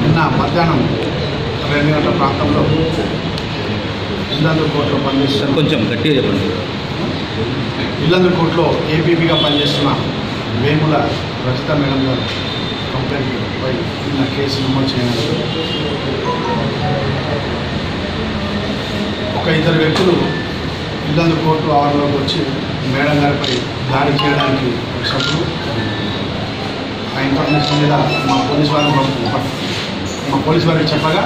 నిన్న మధ్యాహ్నం 2 గంటల ప్రాంతంలో ఇల్లందుకోటలో పనిచేస్తున్న కొంచెం గట్టిగా చెప్పండి. ఇల్లందుకోటలో ఏపీపీగా పనిచేస్తున్న వేముల రజిత మేడం గారు కంప్లైంట్పై నిన్న కేసు నమోదు చేయడానికి ఒక 2 వ్యక్తులు ఇల్లందుకోట ఆవరణలోకి వచ్చి మేడం గారిపై దాడి చేయడానికి వచ్చినప్పుడు ఆ ఇన్ఫర్మేషన్ మీద మా పోలీసు వారికి చెప్పగా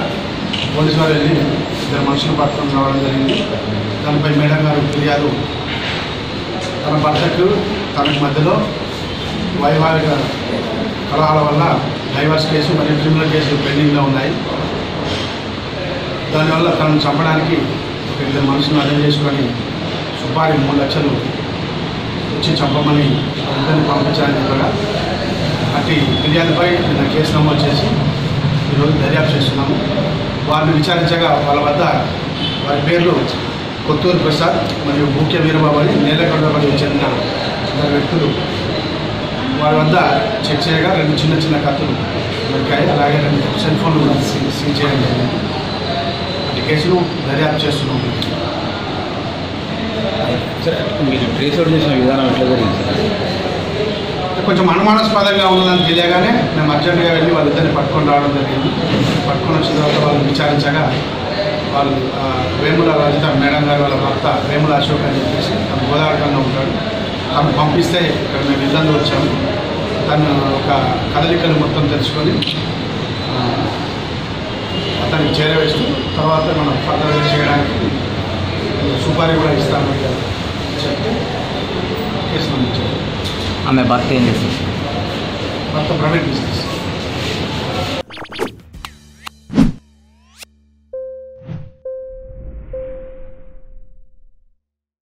పోలీసు వారు వెళ్ళి 2 మనుషులు పట్టుకొని రావడం జరిగింది. దానిపై మేడం గారు ఫిర్యాదు తన భర్తకు తనకి మధ్యలో వైవాహిక కలహాల వల్ల డైవర్స్ కేసు మరియు క్రిమినల్ కేసులు పెండింగ్లో ఉన్నాయి. దానివల్ల తనను చంపడానికి ఒక 2 మనుషులను అరేంజ్ చేసుకొని సుపారీ 3 లక్షలు వచ్చి చంపమని ఇద్దరిని పంపించాలని చెప్పగా అట్టి ఫిర్యాదుపై నిన్న కేసు నమోదు చేసి ఈరోజు దర్యాప్తు చేస్తున్నాము. వారిని విచారించగా వాళ్ళ వద్ద వారి పేర్లు కొత్తూరు ప్రసాద్ మరియు ముఖ్య వీరబాబు అని నేలకొండపల్లికి చెందిన 2 వ్యక్తులు. వారి వద్ద చెక్ చేయగా 2 చిన్న కత్తులు దొరికాయి. అలాగే 2 సెల్ ఫోన్లు సీజ్ చేయడం జరిగింది. అటు కేసును దర్యాప్తు చేస్తున్నాము. సార్, మీరు ట్రేస్ అవుట్ చేసిన విధానం ఎట్లా జరిగింది సార్? కొంచెం అనుమానాస్పదంగా ఉన్నదని తెలియగానే మేము అర్జెంటుగా వెళ్ళి వాళ్ళిద్దరిని పట్టుకొని రావడం జరిగింది. పట్టుకొని వచ్చిన తర్వాత వాళ్ళని విచారించగా వాళ్ళు వేముల రజిత మేడం గారు వాళ్ళ భర్త వేముల అశోక్ అని చెప్పేసి తను గోదావరికంగా ఉంటాడు. తను పంపిస్తే ఇక్కడ మేము ఇల్లందు వచ్చాము. తను ఒక కదలికలు మొత్తం తెలుసుకొని అతనికి చేరవేస్తూ తర్వాత మనం ఫర్దర్గా చేయడానికి సుపారీ కూడా ఇస్తామని చెప్తే కేసు నమోదు. ఆమె భర్త ఏం చేస్తుంది? భర్త ప్రైవేట్ బిజినెస్.